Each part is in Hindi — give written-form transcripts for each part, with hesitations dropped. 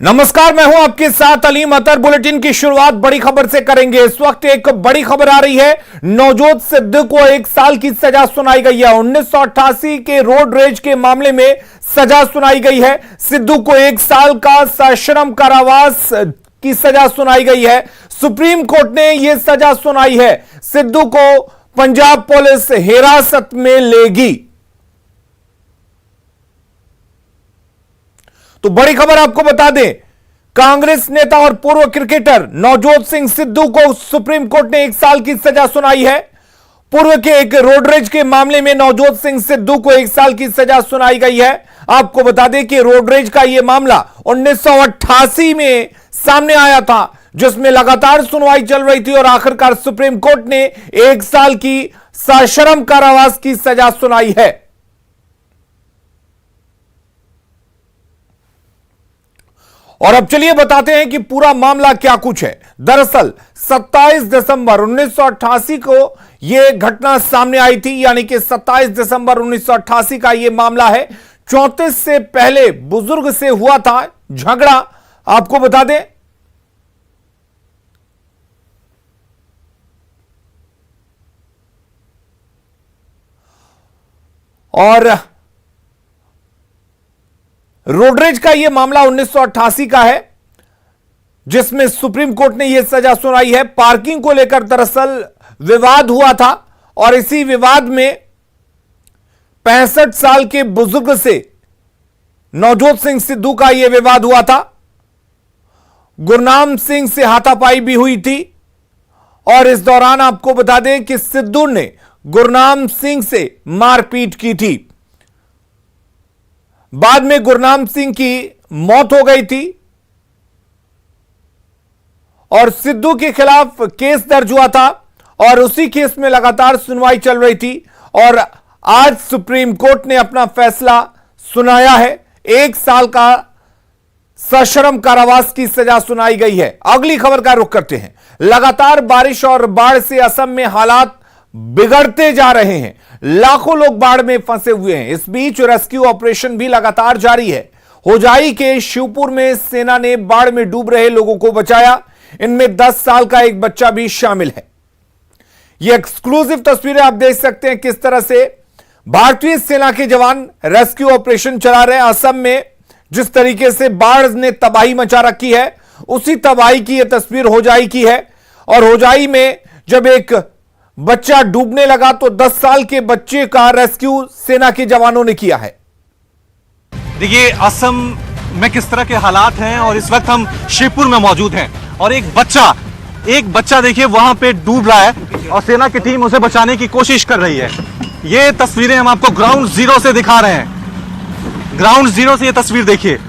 नमस्कार, मैं हूं आपके साथ अलीम अतर। बुलेटिन की शुरुआत बड़ी खबर से करेंगे। इस वक्त एक बड़ी खबर आ रही है। नवजोत सिद्धू को 1 साल की सजा सुनाई गई है। 1988 के रोड रेज के मामले में सजा सुनाई गई है। सिद्धू को 1 साल का सश्रम कारावास की सजा सुनाई गई है। सुप्रीम कोर्ट ने यह सजा सुनाई है। सिद्धू को पंजाब पुलिस हिरासत में लेगी। तो बड़ी खबर आपको बता दें, कांग्रेस नेता और पूर्व क्रिकेटर नवजोत सिंह सिद्धू को सुप्रीम कोर्ट ने 1 साल की सजा सुनाई है। पूर्व के एक रोडरेज के मामले में नवजोत सिंह सिद्धू को 1 साल की सजा सुनाई गई है। आपको बता दें कि रोडरेज का यह मामला 1988 में सामने आया था, जिसमें लगातार सुनवाई चल रही थी और आखिरकार सुप्रीम कोर्ट ने 1 साल की सश्रम कारावास की सजा सुनाई है। और अब चलिए बताते हैं कि पूरा मामला क्या कुछ है। दरअसल 27 दिसंबर 1988 को यह घटना सामने आई थी, यानी कि 27 दिसंबर 1988 का यह मामला है। 34 से पहले बुजुर्ग से हुआ था झगड़ा, आपको बता दें। और रोडरेज का यह मामला 1988 का है, जिसमें सुप्रीम कोर्ट ने यह सजा सुनाई है। पार्किंग को लेकर दरअसल विवाद हुआ था और इसी विवाद में 65 साल के बुजुर्ग से नवजोत सिंह सिद्धू का यह विवाद हुआ था। गुरनाम सिंह से हाथापाई भी हुई थी और इस दौरान आपको बता दें कि सिद्धू ने गुरनाम सिंह से मारपीट की थी। बाद में गुरनाम सिंह की मौत हो गई थी और सिद्धू के खिलाफ केस दर्ज हुआ था और उसी केस में लगातार सुनवाई चल रही थी और आज सुप्रीम कोर्ट ने अपना फैसला सुनाया है। 1 साल का सश्रम कारावास की सजा सुनाई गई है। अगली खबर का रुख करते हैं। लगातार बारिश और बाढ़ से असम में हालात बिगड़ते जा रहे हैं। लाखों लोग बाढ़ में फंसे हुए हैं। इस बीच रेस्क्यू ऑपरेशन भी लगातार जारी है। होजाई के शिवपुर में सेना ने बाढ़ में डूब रहे लोगों को बचाया। इनमें 10 साल का एक बच्चा भी शामिल है। यह एक्सक्लूसिव तस्वीरें आप देख सकते हैं, किस तरह से भारतीय सेना के जवान रेस्क्यू ऑपरेशन चला रहे हैं। असम में जिस तरीके से बाढ़ ने तबाही मचा रखी है, उसी तबाही की यह तस्वीर होजाई की है। और होजाई में जब एक बच्चा डूबने लगा तो 10 साल के बच्चे का रेस्क्यू सेना के जवानों ने किया है। देखिए असम में किस तरह के हालात हैं और इस वक्त हम शिवपुर में मौजूद हैं और एक बच्चा देखिए वहां पे डूब रहा है और सेना की टीम उसे बचाने की कोशिश कर रही है। ये तस्वीरें हम आपको ग्राउंड जीरो से दिखा रहे हैं। ग्राउंड जीरो से ये तस्वीर देखिए।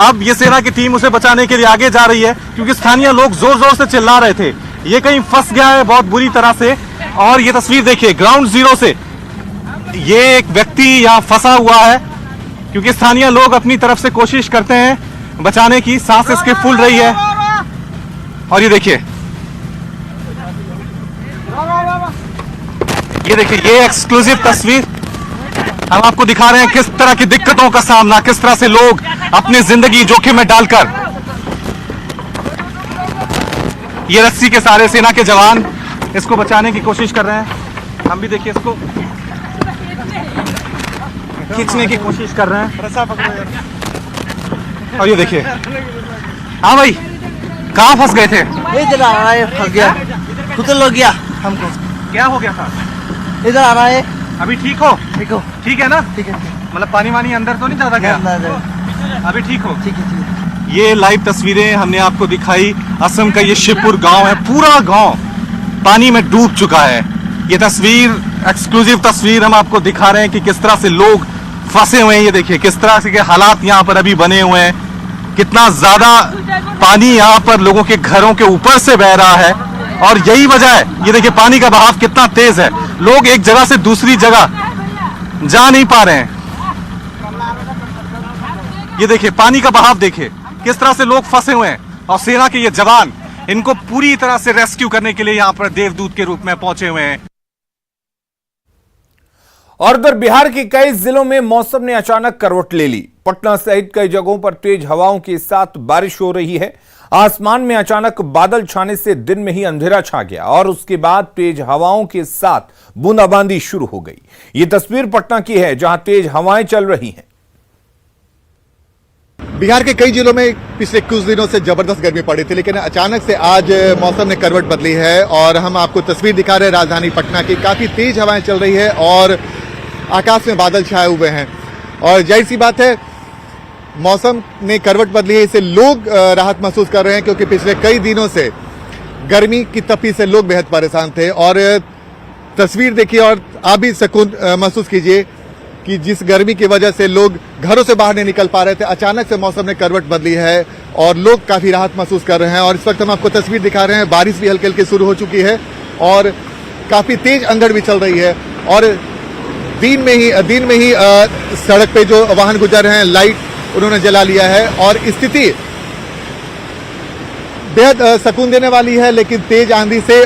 अब ये सेना की टीम उसे बचाने के लिए आगे जा रही है क्योंकि स्थानीय लोग जोर जोर से चिल्ला रहे थे ये कहीं फंस गया है बहुत बुरी तरह से। और ये तस्वीर देखिए ग्राउंड जीरो से, ये एक व्यक्ति यहां फंसा हुआ है क्योंकि स्थानीय लोग अपनी तरफ से कोशिश करते हैं बचाने की। सांस इसकी फूल रही है और ये देखिए ये एक्सक्लूसिव तस्वीर हम आपको दिखा रहे हैं किस तरह की दिक्कतों का सामना, किस तरह से लोग अपनी जिंदगी जोखिम में डालकर ये रस्सी के सहारे सेना के जवान इसको बचाने की कोशिश कर रहे हैं। हम भी देखिए इसको खींचने की कोशिश कर रहे हैं और ये देखिए। हाँ भाई, कहाँ फंस गए थे? इधर आ रहा है, फंस गया, कुतल हो गया हमको। क्या हो गया था? इधर आ रहा है। अभी ठीक हो? ठीक हो? ठीक है ना? ठीक है। मतलब पानी वानी अंदर तो नहीं ज्यादा गया? अभी ठीक हो? ठीक है। ये लाइव तस्वीरें हमने आपको दिखाई। असम का ये शिवपुर गांव है, पूरा गांव पानी में डूब चुका है। ये तस्वीर एक्सक्लूसिव तस्वीर हम आपको दिखा रहे हैं कि किस तरह से लोग फंसे हुए हैं। ये देखिए किस तरह से के हालात यहाँ पर अभी बने हुए हैं। कितना ज्यादा पानी यहाँ पर लोगों के घरों के ऊपर से बह रहा है और यही वजह है। ये देखिए पानी का बहाव कितना तेज है। लोग एक जगह से दूसरी जगह जा नहीं पा रहे हैं। ये देखिए पानी का बहाव देखिए किस तरह से लोग फंसे हुए हैं और सेना के ये जवान इनको पूरी तरह से रेस्क्यू करने के लिए यहां पर देवदूत के रूप में पहुंचे हुए हैं। और उधर बिहार के कई जिलों में मौसम ने अचानक करवट ले ली। पटना सहित कई जगहों पर तेज हवाओं के साथ बारिश हो रही है। आसमान में अचानक बादल छाने से दिन में ही अंधेरा छा गया और उसके बाद तेज हवाओं के साथ बूंदाबांदी शुरू हो गई। ये तस्वीर पटना की है, जहां तेज हवाएं चल रही हैं। बिहार के कई जिलों में पिछले कुछ दिनों से जबरदस्त गर्मी पड़ी थी, लेकिन अचानक से आज मौसम ने करवट बदली है और हम आपको तस्वीर दिखा रहे हैं राजधानी पटना की। काफी तेज हवाएं चल रही है और आकाश में बादल छाए हुए हैं और जाहिर सी बात है मौसम ने करवट बदली है, इससे लोग राहत महसूस कर रहे हैं, क्योंकि पिछले कई दिनों से गर्मी की तपी से लोग बेहद परेशान थे। और तस्वीर देखिए और आप भी सुकून महसूस कीजिए कि जिस गर्मी की वजह से लोग घरों से बाहर नहीं निकल पा रहे थे, अचानक से मौसम ने करवट बदली है और लोग काफी राहत महसूस कर रहे हैं। और इस वक्त हम आपको तस्वीर दिखा रहे हैं, बारिश भी हल्की हल्की शुरू हो चुकी है और काफी तेज अंधड़ भी चल रही है। और दिन में ही सड़क पे जो वाहन गुजर रहे हैं लाइट उन्होंने जला लिया है और स्थिति बेहद सुकून देने वाली है। लेकिन तेज आंधी से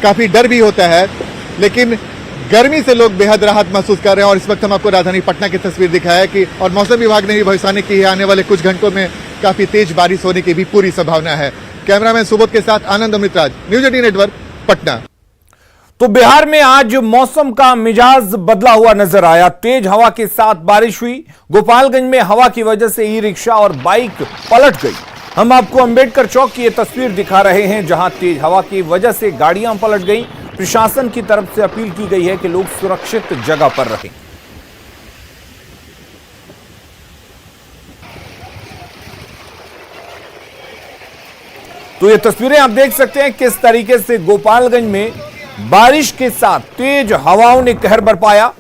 काफी डर भी होता है, लेकिन गर्मी से लोग बेहद राहत महसूस कर रहे हैं। और इस वक्त हम आपको राजधानी पटना की तस्वीर दिखाया कि और मौसम विभाग ने भी भविष्यवाणी की है, आने वाले कुछ घंटों में काफी तेज बारिश होने की भी पूरी संभावना है। कैमरामैन सुबोध के साथ आनंद अमृतराज, न्यूज 18 नेटवर्क, पटना। तो बिहार में आज मौसम का मिजाज बदला हुआ नजर आया। तेज हवा के साथ बारिश हुई। गोपालगंज में हवा की वजह से ई रिक्शा और बाइक पलट गई। हम आपको अंबेडकर चौक की यह तस्वीर दिखा रहे हैं, जहां तेज हवा की वजह से गाड़ियां पलट गई। प्रशासन की तरफ से अपील की गई है कि लोग सुरक्षित जगह पर रहें। तो ये तस्वीरें आप देख सकते हैं किस तरीके से गोपालगंज में बारिश के साथ तेज हवाओं ने कहर बरपाया।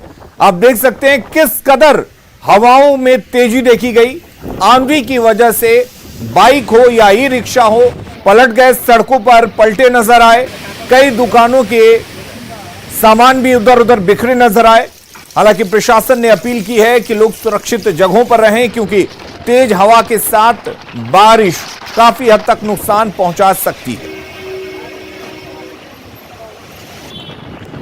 आप देख सकते हैं किस कदर हवाओं में तेजी देखी गई। आंधी की वजह से बाइक हो या ई रिक्शा हो पलट गए, सड़कों पर पलटे नजर आए। कई दुकानों के सामान भी उधर उधर बिखरे नजर आए। हालांकि प्रशासन ने अपील की है कि लोग सुरक्षित जगहों पर रहें, क्योंकि तेज हवा के साथ बारिश काफी हद तक नुकसान पहुंचा सकती है।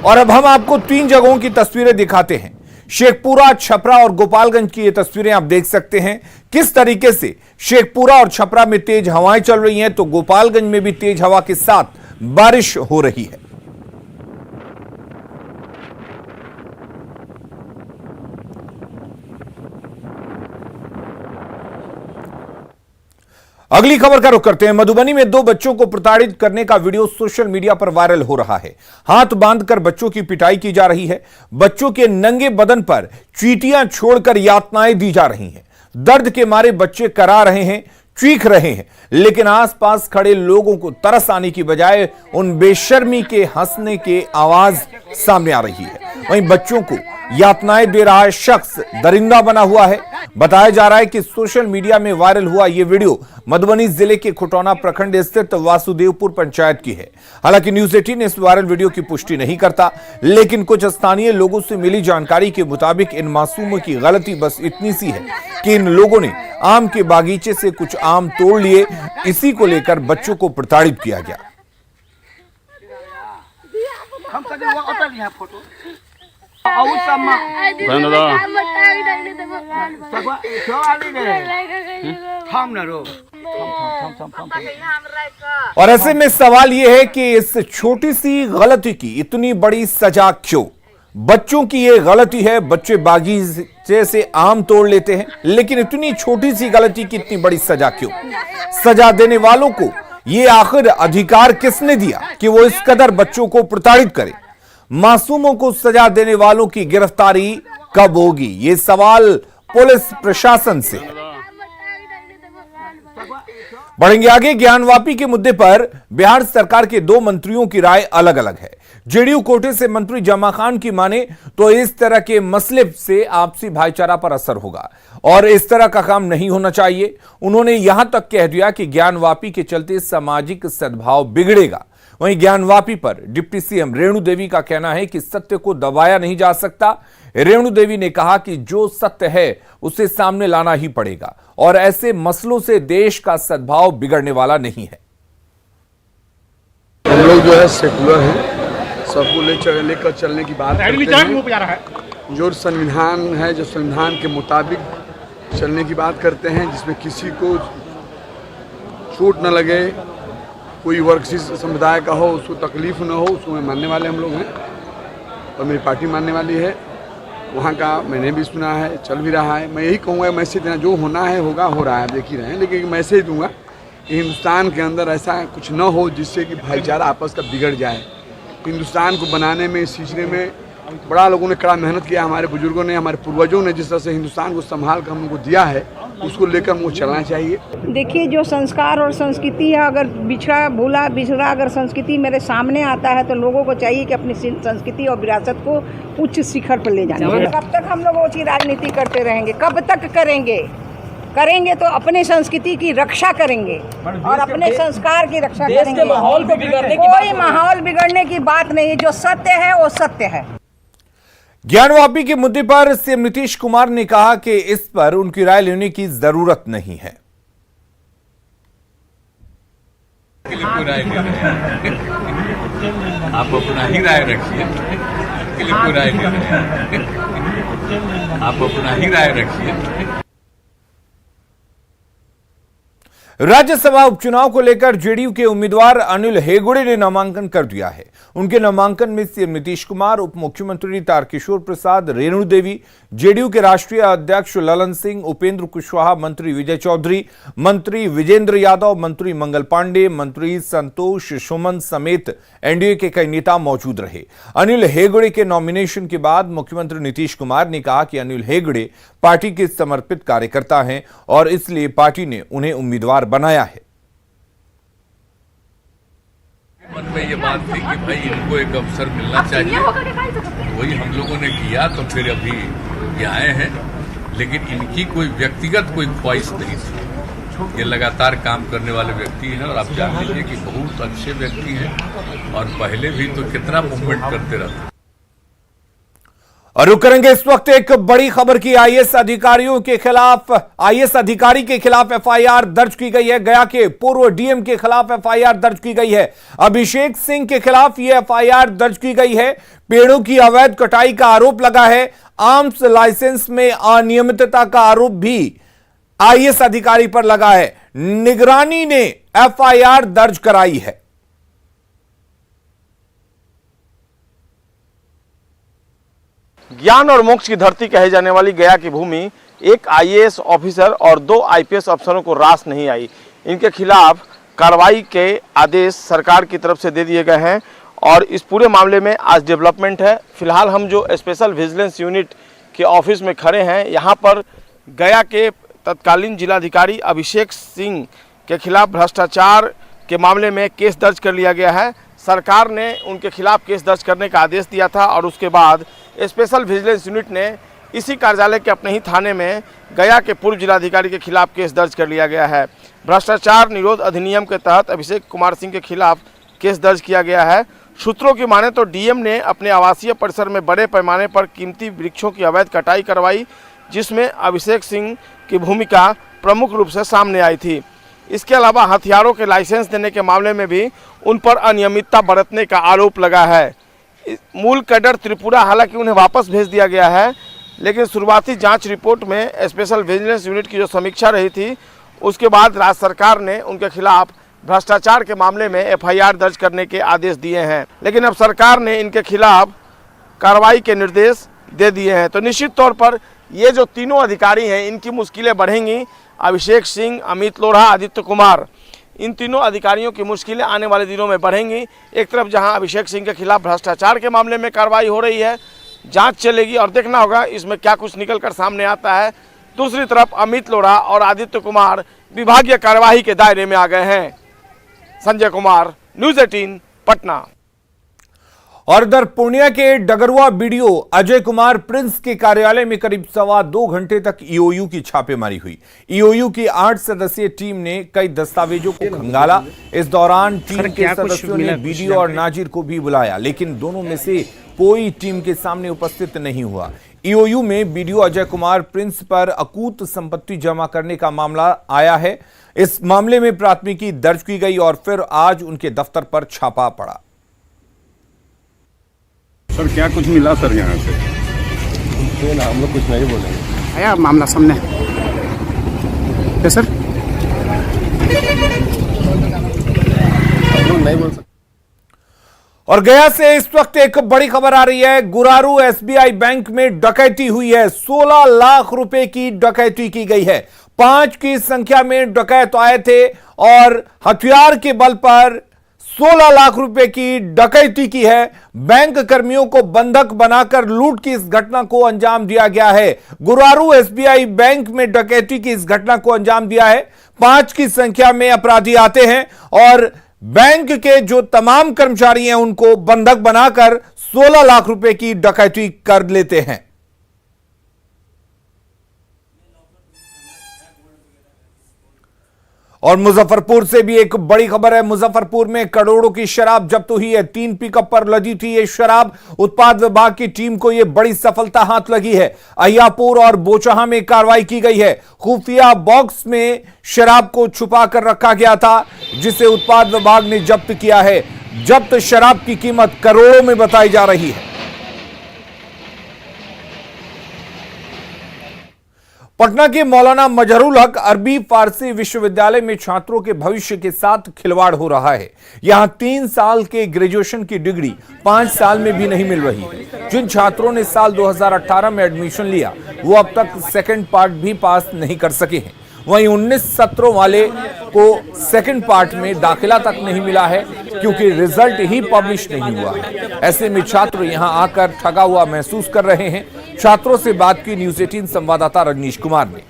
और अब हम आपको 3 जगहों की तस्वीरें दिखाते हैं। शेखपुरा, छपरा और गोपालगंज की ये तस्वीरें आप देख सकते हैं किस तरीके से शेखपुरा और छपरा में तेज हवाएं चल रही हैं, तो गोपालगंज में भी तेज हवा के साथ बारिश हो रही है। अगली खबर का रुख करते हैं। मधुबनी में 2 बच्चों को प्रताड़ित करने का वीडियो सोशल मीडिया पर वायरल हो रहा है। हाथ बांधकर बच्चों की पिटाई की जा रही है। बच्चों के नंगे बदन पर चींटियां छोड़कर यातनाएं दी जा रही हैं। दर्द के मारे बच्चे करा रहे हैं, चीख रहे हैं, लेकिन आसपास खड़े लोगों को तरस आने की बजाय उन बेशर्मी के हंसने की आवाज सामने आ रही है। वहीं बच्चों को यातनाएं दे रहा शख्स दरिंदा बना हुआ है। बताया जा रहा है कि सोशल मीडिया में वायरल हुआ यह वीडियो मधुबनी जिले के खुटौना प्रखंड स्थित वासुदेवपुर पंचायत की है। हालांकि न्यूज 18 इस वायरल वीडियो की पुष्टि नहीं करता, लेकिन कुछ स्थानीय लोगों से मिली जानकारी के मुताबिक इन मासूमों की गलती बस इतनी सी है कि इन लोगों ने आम के बागीचे से कुछ आम तोड़ लिए। इसी को लेकर बच्चों को प्रताड़ित किया गया। और ऐसे में सवाल यह है कि इस छोटी सी गलती की इतनी बड़ी सजा क्यों? बच्चों की यह गलती है, बच्चे बागीचे से आम तोड़ लेते हैं, लेकिन इतनी छोटी सी गलती की इतनी बड़ी सजा क्यों? सजा देने वालों को यह आखिर अधिकार किसने दिया कि वो इस कदर बच्चों को प्रताड़ित करे? मासूमों को सजा देने वालों की गिरफ्तारी कब होगी? ये सवाल पुलिस प्रशासन से है। बढ़ेंगे आगे। ज्ञानवापी के मुद्दे पर बिहार सरकार के 2 मंत्रियों की राय अलग अलग है। जेडीयू कोटे से मंत्री जमा खान की माने तो इस तरह के मसले से आपसी भाईचारा पर असर होगा और इस तरह का काम नहीं होना चाहिए। उन्होंने यहां तक कह दिया कि ज्ञानवापी के चलते सामाजिक सद्भाव बिगड़ेगा। वहीं ज्ञानवापी पर डिप्टी सीएम रेणु देवी का कहना है कि सत्य को दबाया नहीं जा सकता। रेणु देवी ने कहा कि जो सत्य है उसे सामने लाना ही पड़ेगा और ऐसे मसलों से देश का सद्भाव बिगड़ने वाला नहीं है। हम लोग जो है सेकुलर हैं, सबको लेकर चलने की बात करते हैं। जो संविधान है, जो संविधान के मुताबिक चलने की बात करते हैं जिसमें किसी को चोट न लगे, कोई वर्ग समुदाय का हो उसको तकलीफ न हो, उसको मानने वाले हम लोग हैं और मेरी पार्टी मानने वाली है। वहाँ का मैंने भी सुना है, चल भी रहा है। मैं यही कहूँगा मैसेज देना, जो होना है होगा, हो रहा है, देख ही रहे हैं, लेकिन मैसेज दूंगा कि हिंदुस्तान के अंदर ऐसा कुछ न हो जिससे कि भाईचारा आपस का बिगड़ जाए। हिंदुस्तान को बनाने में, सींचने में बड़ा लोगों ने कड़ा मेहनत किया। हमारे बुजुर्गों ने, हमारे पूर्वजों ने जिस तरह से हिंदुस्तान को संभाल कर हम लोग को दिया है, उसको लेकर हमको चलना चाहिए। देखिए, जो संस्कार और संस्कृति है, अगर बिछड़ा अगर संस्कृति मेरे सामने आता है तो लोगों को चाहिए कि अपनी संस्कृति और विरासत को उच्च शिखर पर ले जाए। कब तक हम लोग उसकी राजनीति करते रहेंगे? कब तक करेंगे तो अपने संस्कृति की रक्षा करेंगे और अपने संस्कार की रक्षा करेंगे। के माहौल को बिगड़ने की कोई माहौल बिगड़ने की बात नहीं। जो सत्य है वो सत्य है। ज्ञानवापी के मुद्दे पर सीएम नीतीश कुमार ने कहा कि इस पर उनकी राय लेने की जरूरत नहीं है। आप अपना ही राय रखिए, आप अपना ही राय रखिए। राज्यसभा उपचुनाव को लेकर जेडीयू के उम्मीदवार अनिल हेगड़े ने नामांकन कर दिया है। उनके नामांकन में सीएम नीतीश कुमार, उप मुख्यमंत्री तारकिशोर प्रसाद, रेणु देवी, जेडीयू के राष्ट्रीय अध्यक्ष ललन सिंह, उपेंद्र कुशवाहा, मंत्री विजय चौधरी, मंत्री विजेंद्र यादव, मंत्री मंगल पांडे, मंत्री संतोष सुमन समेत एनडीए के कई नेता मौजूद रहे। अनिल हेगड़े के नॉमिनेशन के बाद मुख्यमंत्री नीतीश कुमार ने कहा कि अनिल हेगड़े पार्टी के समर्पित कार्यकर्ता हैं और इसलिए पार्टी ने उन्हें उम्मीदवार बनाया है। मन में ये बात थी कि भाई इनको एक अवसर मिलना चाहिए, वही हम लोगों ने किया, तो फिर अभी ये आए हैं। लेकिन इनकी कोई व्यक्तिगत कोई ख्वाहिश नहीं थी। ये लगातार काम करने वाले व्यक्ति हैं और आप जान लीजिए कि बहुत अच्छे व्यक्ति हैं और पहले भी तो कितना मूवमेंट करते रहते। और रुक करेंगे इस वक्त एक बड़ी खबर की। आईएएस अधिकारी के खिलाफ एफआईआर दर्ज की गई है। गया के पूर्व डीएम के खिलाफ एफआईआर दर्ज की गई है। अभिषेक सिंह के खिलाफ यह एफआईआर दर्ज की गई है। पेड़ों की अवैध कटाई का आरोप लगा है। आर्म्स लाइसेंस में अनियमितता का आरोप भी आईएएस अधिकारी पर लगा है। निगरानी ने एफआईआर दर्ज कराई है। ज्ञान और मोक्ष की धरती कहे जाने वाली गया की भूमि एक आईएएस ऑफिसर और 2 आईपीएस अफसरों को रास नहीं आई। इनके खिलाफ कार्रवाई के आदेश सरकार की तरफ से दे दिए गए हैं और इस पूरे मामले में आज डेवलपमेंट है। फिलहाल हम जो स्पेशल विजिलेंस यूनिट के ऑफिस में खड़े हैं, यहाँ पर गया के तत्कालीन जिलाधिकारी अभिषेक सिंह के खिलाफ भ्रष्टाचार के मामले में केस दर्ज कर लिया गया है। सरकार ने उनके खिलाफ केस दर्ज करने का आदेश दिया था और उसके बाद स्पेशल विजिलेंस यूनिट ने इसी कार्यालय के अपने ही थाने में गया के पूर्व जिलाधिकारी के खिलाफ केस दर्ज कर लिया गया है। भ्रष्टाचार निरोध अधिनियम के तहत अभिषेक कुमार सिंह के खिलाफ केस दर्ज किया गया है। सूत्रों की माने तो डीएम ने अपने आवासीय परिसर में बड़े पैमाने पर कीमती वृक्षों की अवैध कटाई करवाई, जिसमें अभिषेक सिंह की भूमिका प्रमुख रूप से सामने आई थी। इसके अलावा हथियारों के लाइसेंस देने के मामले में भी उन पर अनियमितता बरतने का आरोप लगा है। मूल कैडर त्रिपुरा, हालांकि उन्हें वापस भेज दिया गया है, लेकिन शुरुआती जांच रिपोर्ट में स्पेशल विजिलेंस यूनिट की जो समीक्षा रही थी, उसके बाद राज्य सरकार ने उनके खिलाफ भ्रष्टाचार के मामले में एफआईआर दर्ज करने के आदेश दिए हैं। लेकिन अब सरकार ने इनके खिलाफ कार्रवाई के निर्देश दे दिए हैं। तो निश्चित तौर पर ये जो तीनों अधिकारी हैं, इनकी मुश्किलें बढ़ेंगी। अभिषेक सिंह, अमित लोढ़ा, आदित्य कुमार, इन तीनों अधिकारियों की मुश्किलें आने वाले दिनों में बढ़ेंगी। एक तरफ जहां अभिषेक सिंह के खिलाफ भ्रष्टाचार के मामले में कार्रवाई हो रही है, जांच चलेगी और देखना होगा इसमें क्या कुछ निकलकर सामने आता है। दूसरी तरफ अमित लोढ़ा और आदित्य कुमार विभागीय कार्यवाही के दायरे में आ गए हैं। संजय कुमार, न्यूज़ 18, पटना। और इधर पूर्णिया के डगरुआ बीडीओ अजय कुमार प्रिंस के कार्यालय में करीब 2.25 घंटे तक ईओयू की छापेमारी हुई। ईओयू की 8 सदस्यीय टीम ने कई दस्तावेजों को खंगाला। इस दौरान टीम के सदस्यों ने बीडीओ और नाजिर को भी बुलाया, लेकिन दोनों में से कोई टीम के सामने उपस्थित नहीं हुआ। ईओयू में बीडीओ अजय कुमार प्रिंस पर अकूत संपत्ति जमा करने का मामला आया है। इस मामले में प्राथमिकी दर्ज की गई और फिर आज उनके दफ्तर पर छापा पड़ा। सर क्या कुछ मिला सर यहाँ से? हम लोग कुछ नहीं बोलेंगे। आया मामला सामने। सकते सर? नहीं बोल सकते। और गया से इस वक्त एक बड़ी खबर आ रही है। गुरारू एसबीआई बैंक में डकैती हुई है। 16 लाख रुपए की डकैती की गई है। 5 की संख्या में डकैत आए थे और हथियार के बल पर 16 लाख रुपए की डकैती की है। बैंक कर्मियों को बंधक बनाकर लूट की इस घटना को अंजाम दिया गया है। गुरारू एसबीआई बैंक में डकैती की इस घटना को अंजाम दिया है। 5 की संख्या में अपराधी आते हैं और बैंक के जो तमाम कर्मचारी हैं उनको बंधक बनाकर 16 लाख रुपए की डकैती कर लेते हैं। और मुजफ्फरपुर से भी एक बड़ी खबर है। मुजफ्फरपुर में करोड़ों की शराब जब्त हुई है। 3 पिकअप पर लदी थी ये शराब। उत्पाद विभाग की टीम को यह बड़ी सफलता हाथ लगी है। अहियापुर और बोचहा में कार्रवाई की गई है। खुफिया बॉक्स में शराब को छुपा कर रखा गया था, जिसे उत्पाद विभाग ने जब्त किया है। जब्त शराब की कीमत करोड़ों में बताई जा रही है। पटना के मौलाना मजहरुल हक अरबी फारसी विश्वविद्यालय में छात्रों के भविष्य के साथ खिलवाड़ हो रहा है। यहां 3 साल के ग्रेजुएशन की डिग्री 5 साल में भी नहीं मिल रही है। जिन छात्रों ने साल 2018 में एडमिशन लिया वो अब तक सेकंड पार्ट भी पास नहीं कर सके हैं। वहीं 19 सत्रों वाले को सेकंड पार्ट में दाखिला तक नहीं मिला है, क्योंकि रिजल्ट ही पब्लिश नहीं हुआ है। ऐसे में छात्र यहां आकर ठगा हुआ महसूस कर रहे हैं। छात्रों से बात की न्यूज़ 18 संवाददाता रजनीश कुमार ने।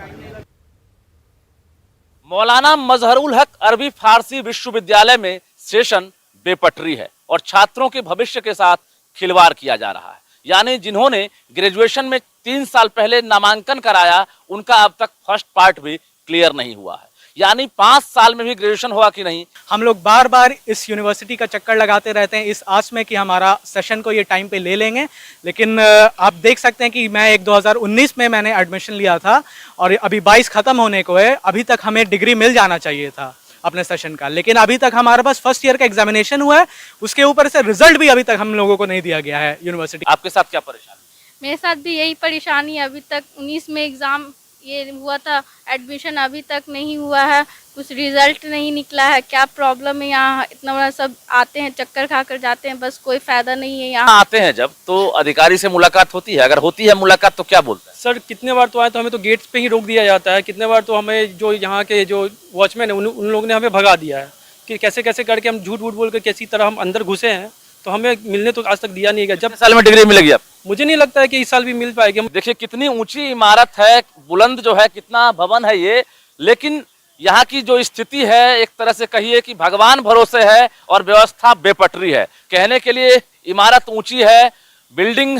मौलाना मजहरुल हक अरबी फारसी विश्वविद्यालय में सेशन बेपटरी है और छात्रों के भविष्य के साथ खिलवाड़ किया जा रहा है। यानी जिन्होंने ग्रेजुएशन में 3 साल पहले नामांकन कराया, उनका अब तक फर्स्ट पार्ट भी क्लियर नहीं हुआ है। यानी 5 साल में भी ग्रेजुएशन हुआ कि नहीं। हम लोग बार बार इस यूनिवर्सिटी का चक्कर लगाते रहते हैं इस आस में कि हमारा सेशन को ये टाइम पे ले लेंगे, लेकिन आप देख सकते हैं कि मैं 2019 में मैंने एडमिशन लिया था और अभी 22 खत्म होने को है। अभी तक हमें डिग्री मिल जाना चाहिए था अपने सेशन का, लेकिन अभी तक हमारे पास फर्स्ट ईयर का एग्जामिनेशन हुआ है, उसके ऊपर से रिजल्ट भी अभी तक हम लोगों को नहीं दिया गया है यूनिवर्सिटी। आपके साथ क्या परेशानी? मेरे साथ भी यही परेशानी है। अभी तक 19 में एग्ज़ाम ये हुआ था, एडमिशन अभी तक नहीं हुआ है, कुछ रिजल्ट नहीं निकला है। क्या प्रॉब्लम है यहाँ? इतना बड़ा सब आते हैं, चक्कर खा कर जाते हैं, बस कोई फायदा नहीं है यहाँ। आते हैं जब तो अधिकारी से मुलाकात होती है, अगर होती है मुलाकात तो क्या बोलते हैं? सर कितने बार तो आए तो हमें तो गेट्स पे ही रोक दिया जाता है। कितने बार तो हमें जो यहाँ के जो वॉचमैन है उन लोगों ने हमें भगा दिया है कि कैसे कैसे करके हम झूठ बोल कर कैसी तरह हम अंदर घुसे हैं, तो हमें मिलने तो आज तक दिया नहीं गया। जब साल में डिग्री मिलेगी आप? मुझे नहीं लगता है कि इस साल भी मिल पाएगी। देखिए कितनी ऊंची इमारत है, बुलंद जो है, कितना भवन है ये, लेकिन यहाँ की जो स्थिति है एक तरह से कहिए कि भगवान भरोसे है और व्यवस्था बेपटरी है। कहने के लिए इमारत ऊंची है, बिल्डिंग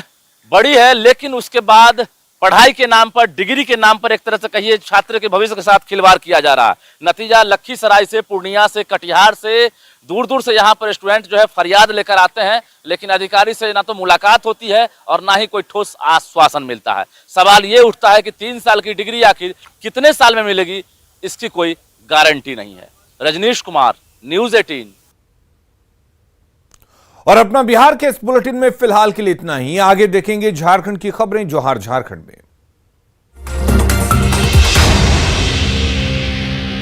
बड़ी है, लेकिन उसके बाद पढ़ाई के नाम पर, डिग्री के नाम पर एक तरह से कहिए छात्र के भविष्य के साथ खिलवाड़ किया जा रहा है। नतीजा लखीसराय से, पूर्णिया से, कटिहार से, दूर दूर से यहाँ पर स्टूडेंट जो है फरियाद लेकर आते हैं, लेकिन अधिकारी से ना तो मुलाकात होती है और ना ही कोई ठोस आश्वासन मिलता है। सवाल ये उठता है कि 3 साल की डिग्री आखिर कितने साल में मिलेगी, इसकी कोई गारंटी नहीं है। रजनीश कुमार, न्यूज़ 18। और अपना बिहार के इस बुलेटिन में फिलहाल के लिए इतना ही। आगे देखेंगे झारखंड की खबरें जोहार झारखंड में।